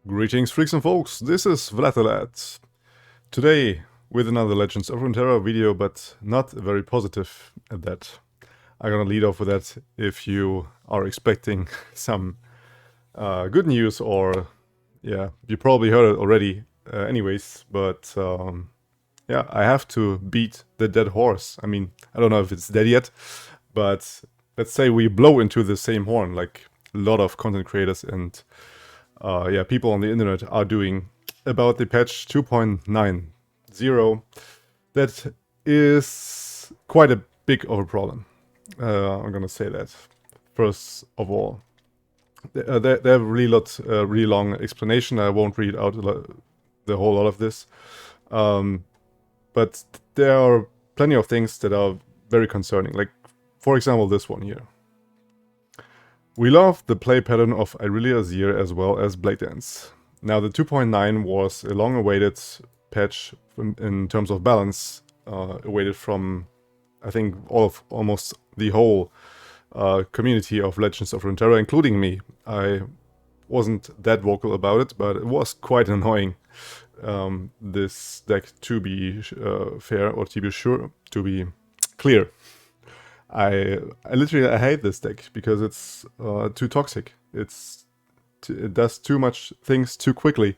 Greetings, freaks and folks, this is Vlad. Today, with another Legends of Runeterra video, but not very positive at that. I'm gonna lead off with that if you are expecting some good news, or yeah, you probably heard it already anyways, but yeah, I have to beat the dead horse. I mean, I don't know if it's dead yet, but let's say we blow into the same horn, like a lot of content creators and yeah, people on the internet are doing about the patch 2.90. That is quite a big of a problem. I'm gonna say that first of all. They have really long explanation. I won't read out the whole lot of this, but there are plenty of things that are very concerning. Like, for example, this one here. We love the play pattern of Irelia Azir as well as Blade Dance. Now, the 2.9 was a long-awaited patch in terms of balance, awaited from, I think, almost the whole community of Legends of Runeterra, including me. I wasn't that vocal about it, but it was quite annoying, this deck, to be fair, or to be sure, to be clear. I literally hate this deck because it's too toxic. It does too much things too quickly,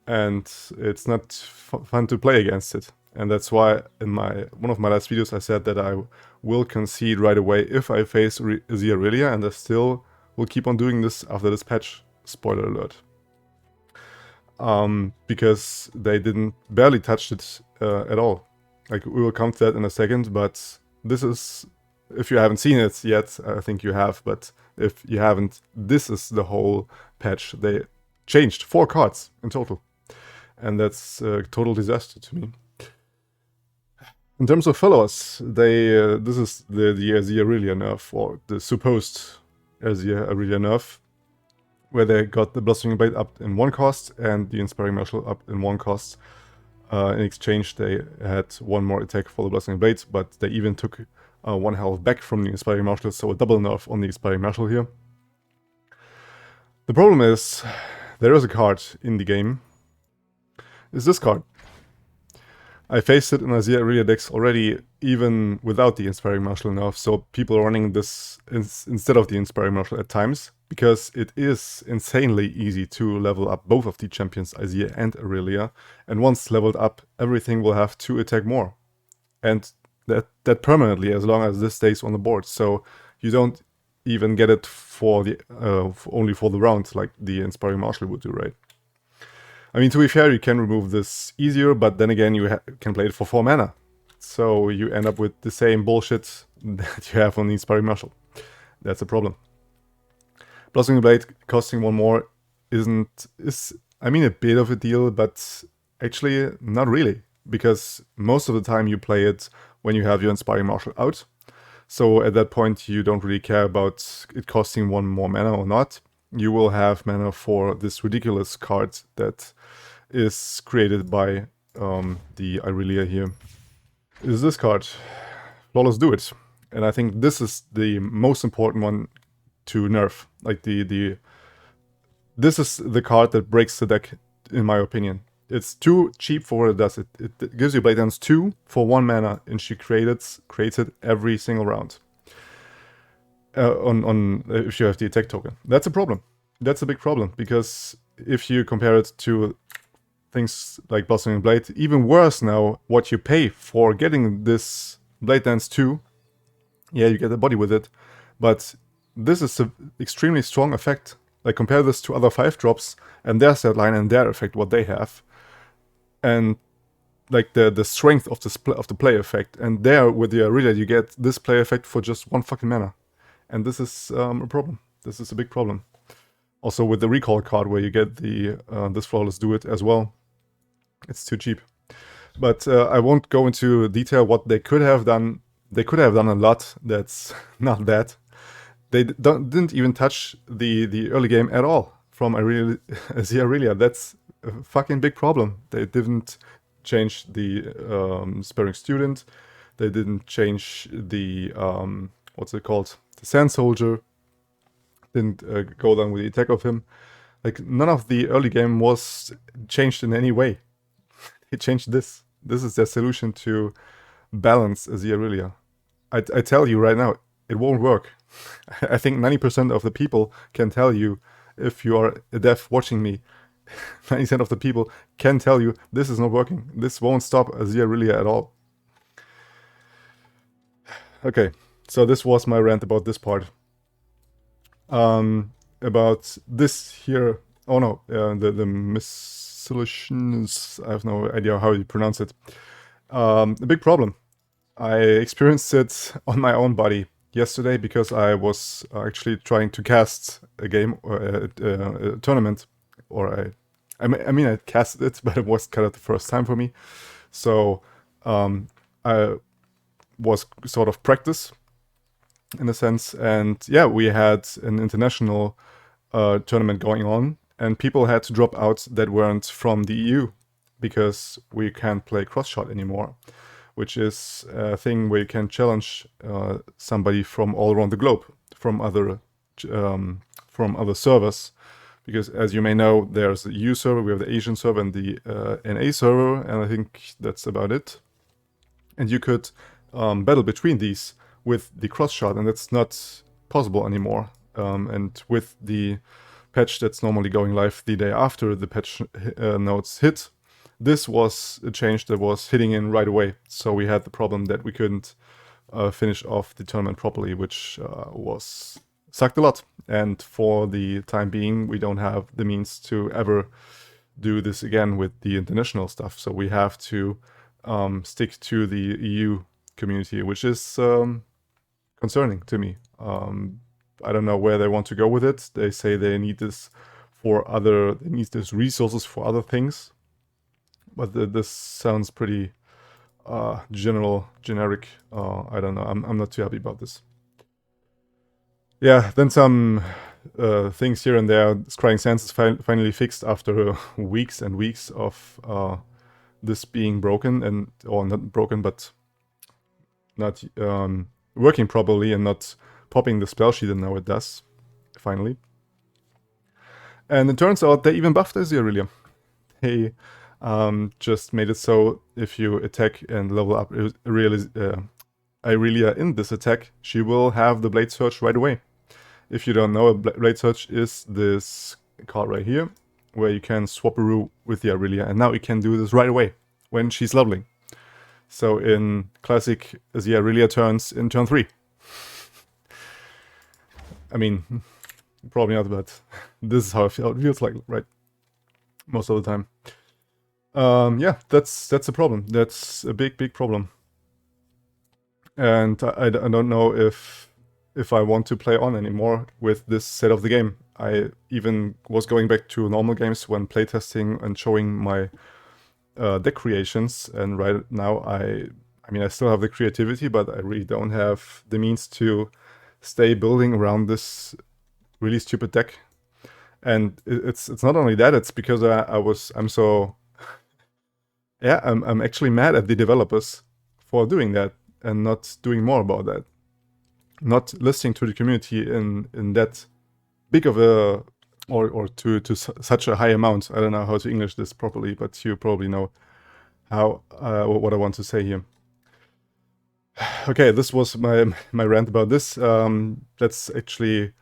and it's not fun to play against it. And that's why in one of my last videos I said that I will concede right away if I face Irelia, and I still will keep on doing this after this patch. Spoiler alert. Because they didn't barely touched it at all. Like, we will come to that in a second, but this is, if you haven't seen it yet, I think you have, but if you haven't, this is the whole patch. They changed 4 cards in total, and that's a total disaster to me. In terms of followers, this is the Irelia nerf, or the supposed Irelia nerf, where they got the Blossoming Blade up in 1 cost and the Inspiring Martial up in 1 cost. In exchange, they had 1 more attack for the Blossoming Blade, but they even took 1 health back from the Inspiring Martial, so a double nerf on the Inspiring Martial here. The problem is, there is a card in the game. It's this card. I faced it in Irelia decks already, even without the Inspiring Martial nerf, so people are running this instead of the Inspiring Martial at times, because it is insanely easy to level up both of the champions, Azir and Irelia, and once leveled up, everything will have 2 attack more. And that permanently, as long as this stays on the board, so you don't even get it for the only for the round, like the Inspiring Martial would do, right? I mean, to be fair, you can remove this easier, but then again, you can play it for 4 mana. So you end up with the same bullshit that you have on the Inspiring Martial. That's a problem. Blossoming Blade costing 1 more is, I mean, a bit of a deal, but actually not really. Because most of the time you play it when you have your Inspiring Martial out. So at that point, you don't really care about it costing 1 more mana or not. You will have mana for this ridiculous card that is created by the Irelia here. Is this card. Flawless Do It. And I think this is the most important one to nerf. Like, this is the card that breaks the deck, in my opinion. It's too cheap for what it does. It gives you Blade Dance 2 for 1 mana, and she creates it every single round. If you have the attack token. That's a problem. That's a big problem, because if you compare it to things like Blossoming Blade, even worse now, what you pay for getting this Blade Dance 2, yeah, you get a body with it, but this is an extremely strong effect. Like, compare this to other 5-drops and their set line and their effect, what they have, and like the strength of the play effect. And there, with the Irelia, you get this play effect for just 1 fucking mana. And this is a problem. This is a big problem. Also with the recall card, where you get the this Flawless Do It as well. It's too cheap. But I won't go into detail what they could have done. They could have done a lot. That's not that. They didn't even touch the early game at all from Irelia. That's a fucking big problem. They didn't change the Sparing Student. They didn't change the what's it called? The Sand Soldier. Didn't go down with the attack of him. Like, none of the early game was changed in any way. It changed this. This is their solution to balance the Aurelia. I tell you right now, it won't work. I think 90% of the people can tell you, if you are a dev watching me, 90% of the people can tell you this is not working. This won't stop the Aurelia at all. Okay, so this was my rant about this part. About this here. Oh no, the missolutions. I have no idea how you pronounce it. A big problem. I experienced it on my own body yesterday because I was actually trying to cast a game or a tournament, or I mean I casted it, but it was kind of the first time for me. So I was sort of practice in a sense, and yeah, we had an international tournament going on, and people had to drop out that weren't from the EU because we can't play cross-shot anymore, which is a thing where you can challenge somebody from all around the globe, from other servers. Because as you may know, there's the EU server, we have the Asian server, and the NA server, and I think that's about it. And you could battle between these with the cross-shot, and that's not possible anymore. And with the patch that's normally going live the day after the patch notes hit, this was a change that was hitting in right away. So we had the problem that we couldn't finish off the tournament properly, which sucked a lot. And for the time being, we don't have the means to ever do this again with the international stuff. So we have to stick to the EU community, which is concerning to me. I don't know where they want to go with it. They say they need this resources for other things. But this sounds pretty generic. I don't know. I'm not too happy about this. Yeah, then some things here and there. Scrying Sands is finally fixed after weeks and weeks of this being broken, or not broken, but not working properly and not popping the spell sheet, and now it does, finally. And it turns out they even buffed the Aurelia. They just made it so if you attack and level up Aurelia in this attack, she will have the Blade Surge right away. If you don't know, a Blade Surge is this card right here, where you can swap a Rue with the Aurelia, and now you can do this right away when she's leveling. So in Classic, the Aurelia turns in turn 3. I mean, probably not, but this is how it feels like, right? Most of the time. Yeah, that's a problem. That's a big problem. And I don't know if I want to play on anymore with this set of the game. I even was going back to normal games when playtesting and showing my deck creations, and right now I mean I still have the creativity, but I really don't have the means to stay building around this really stupid deck. And it's not only that, it's because I'm so yeah, I'm actually mad at the developers for doing that and not doing more about that. Not listening to the community in that big of a or to such a high amount. I don't know how to English this properly, but you probably know how what I want to say here. Okay, this was my rant about this. Let's actually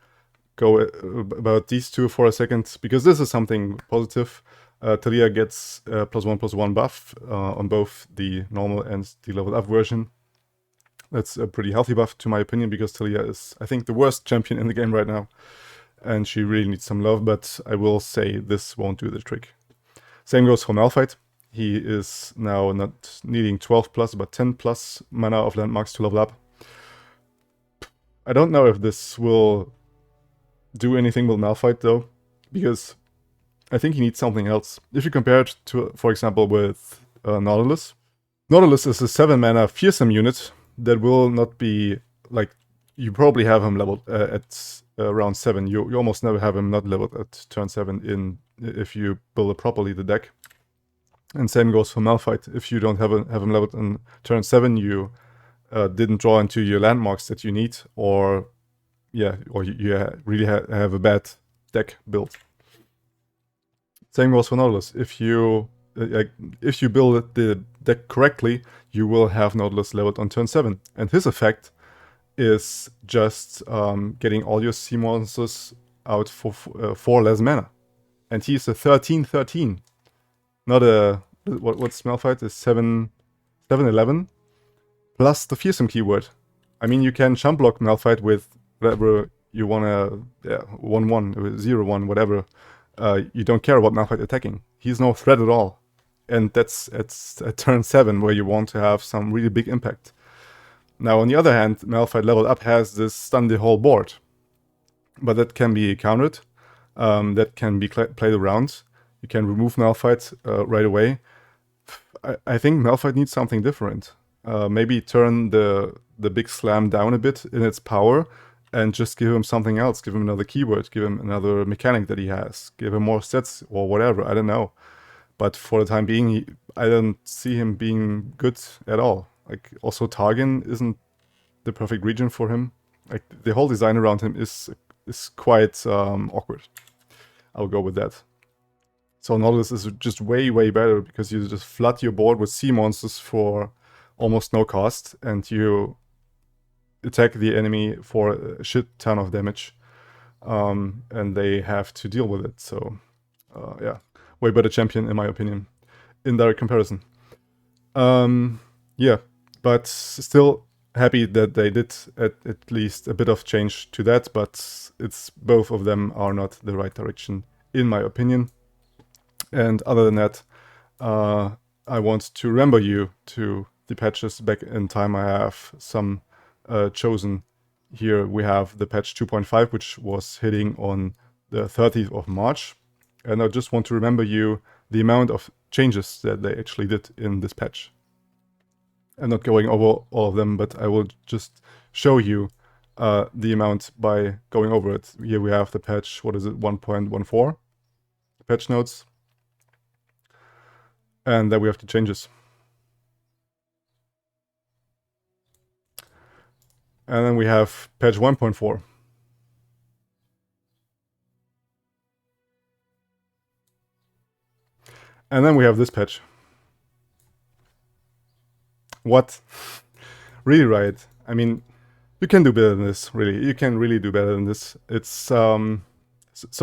go about these two for a second, because this is something positive. Talia gets +1/+1 buff on both the normal and the leveled up version. That's a pretty healthy buff, to my opinion, because Talia is, I think, the worst champion in the game right now. And she really needs some love, but I will say this won't do the trick. Same goes for Malphite. He is now not needing 12+, but 10+ mana of landmarks to level up. I don't know if this will do anything with Malphite, though, because I think he needs something else. If you compare it to, for example, with Nautilus. Nautilus is a 7 mana fearsome unit that will not be, like, you probably have him leveled at round 7. You almost never have him not leveled at turn 7 if you build it properly, the deck. And same goes for Malphite. If you don't have him leveled in turn 7, you didn't draw into your landmarks that you need, or you really have a bad deck built. Same goes for Nautilus. If you build the deck correctly, you will have Nautilus leveled on turn 7. And his effect is just getting all your sea monsters out for 4 less mana. And he's a 13/13. Not a... What's Malphite? Is 7/11? Plus the fearsome keyword. I mean, you can chump block Malphite with whatever you wanna... Yeah, 1/1, 0/1, whatever. You don't care about Malphite attacking. He's no threat at all. And that's at turn 7 where you want to have some really big impact. Now, on the other hand, Malphite leveled up has this stun the whole board. But that can be countered. That can be played around. You can remove Malphite right away. I think Malphite needs something different. Maybe turn the big slam down a bit in its power and just give him something else. Give him another keyword. Give him another mechanic that he has. Give him more sets or whatever. I don't know. But for the time being, I don't see him being good at all. Like, also Targon isn't the perfect region for him. Like, the whole design around him is quite awkward. I'll go with that. So Nautilus is just way, way better because you just flood your board with sea monsters for almost no cost, and you attack the enemy for a shit ton of damage, and they have to deal with it. So, yeah, way better champion in my opinion, in direct comparison. Yeah, but still happy that they did at least a bit of change to that, but it's both of them are not the right direction in my opinion. And other than that, I want to remember you to the patches back in time. I have some chosen. Here we have the patch 2.5, which was hitting on the 30th of March. And I just want to remember you the amount of changes that they actually did in this patch. I'm not going over all of them, but I will just show you the amount by going over it. Here we have the patch, what is it, 1.14, patch notes. And then we have the changes. And then we have patch 1.4. And then we have this patch. What? Really, Riot? I mean, you can do better than this, really. You can really do better than this. It's, so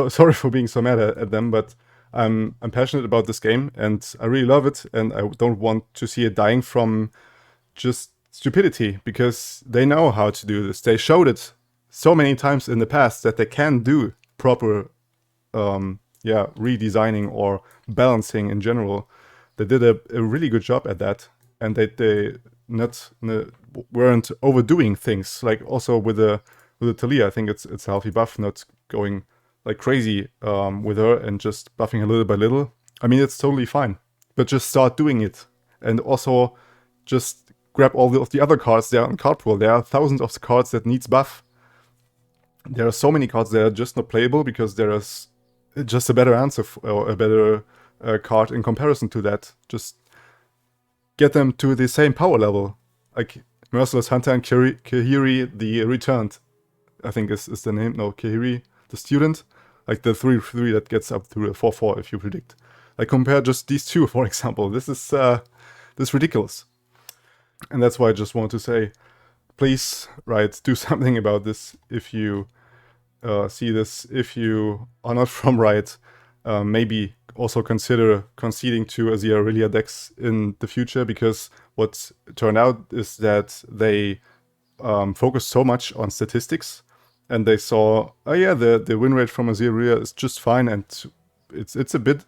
sorry for being so mad at them, but I'm passionate about this game, and I really love it, and I don't want to see it dying from just stupidity, because they know how to do this. They showed it so many times in the past that they can do proper redesigning or balancing in general. They did a really good job at that, and they weren't overdoing things. Like also with the Talia, I think it's a healthy buff, not going like crazy with her and just buffing her little by little. I mean, it's totally fine, but just start doing it. And also just grab all of the other cards there on card pool. There are thousands of cards that needs buff. There are so many cards that are just not playable because there is just a better answer or a better card in comparison to that. Just get them to the same power level. Like Merciless Hunter and Kahiri the Returned, I think is the name. No, Kahiri the Student. Like the 3/3 that gets up to a 4/4 if you predict. Like compare just these two, for example. This is ridiculous. And that's why I just want to say, please, Riot, do something about this. If you see this, if you are not from Riot, maybe also consider conceding to Azir Aurelia decks in the future, because what turned out is that they focused so much on statistics, and they saw, oh yeah, the win rate from Azir Aurelia is just fine, and it's a bit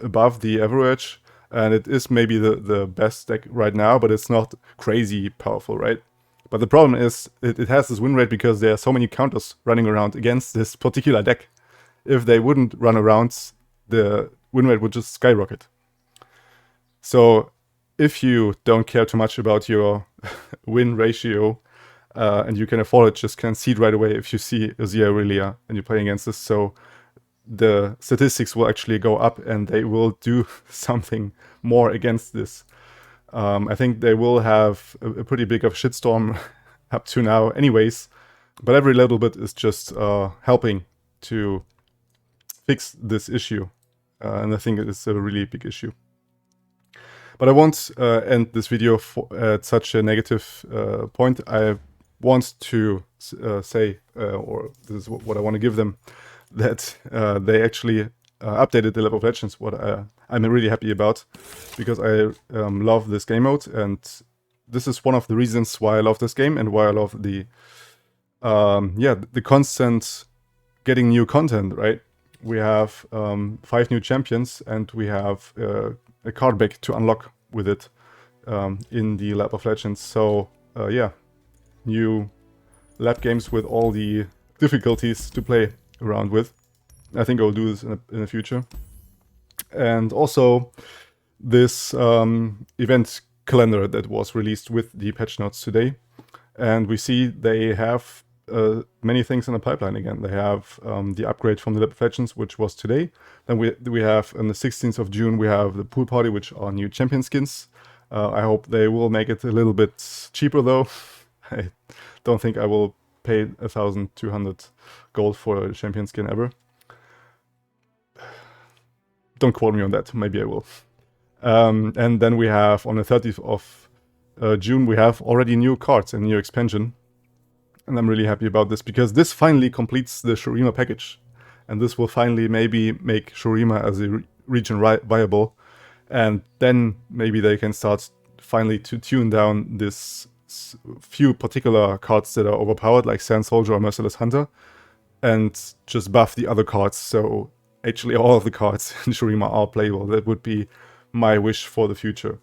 above the average, and it is maybe the best deck right now, but it's not crazy powerful, right? But the problem is, it has this win rate because there are so many counters running around against this particular deck. If they wouldn't run around, the win rate would just skyrocket. So if you don't care too much about your win ratio, and you can afford it, just concede right away if you see Azir Aurelia and you're playing against this. So the statistics will actually go up and they will do something more against this. I think they will have a pretty big of a shitstorm up to now anyways, but every little bit is just helping to fix this issue. and I think it's a really big issue. But I won't end this video at such a negative point. I want to say, or this is what I want to give them, that they actually updated the League of Legends, what I'm really happy about, because I love this game mode, and this is one of the reasons why I love this game and why I love the the constant getting new content, right? We have 5 new champions, and we have a card back to unlock with it in the League of Legends. So yeah, new lab games with all the difficulties to play around with. I think I'll do this in the future. And also this event calendar that was released with the patch notes today. And we see they have many things in the pipeline again. They have the upgrade from the League of Legends, which was today. Then we have on the 16th of June, we have the pool party, which are new champion skins. I hope they will make it a little bit cheaper though. I don't think I will pay 1,200 gold for a champion skin ever. Don't quote me on that, maybe I will. And then we have on the 30th of June, we have already new cards and new expansion. And I'm really happy about this, because this finally completes the Shurima package. And this will finally maybe make Shurima as a region viable. And then maybe they can start finally to tune down this few particular cards that are overpowered, like Sand Soldier or Merciless Hunter, and just buff the other cards. So actually all of the cards in Shurima are playable. That would be my wish for the future.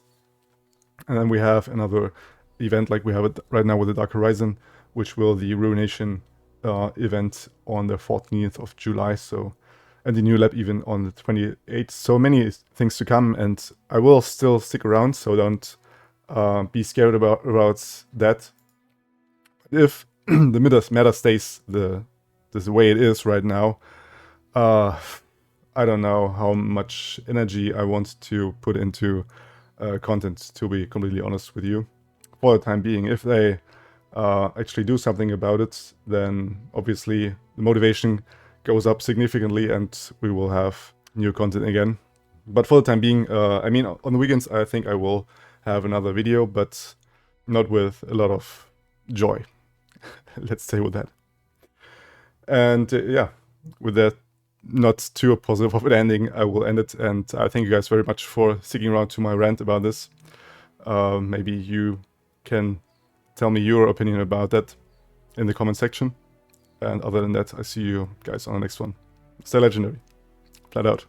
And then we have another event like we have it right now with the Dark Horizon, which will the Ruination event on the 14th of July. So, and the new lab even on the 28th. So many things to come, and I will still stick around. So don't be scared about that. If the meta stays this way it is right now, I don't know how much energy I want to put into content, to be completely honest with you. For the time being, if they actually do something about it, then obviously the motivation goes up significantly and we will have new content again. But for the time being, I mean, on the weekends I think I will have another video, but not with a lot of joy. Let's stay with that. And yeah, with that not too positive of an ending, I will end it. And I thank you guys very much for sticking around to my rant about this. Maybe you can tell me your opinion about that in the comment section. And other than that, I see you guys on the next one. Stay legendary. Flat out.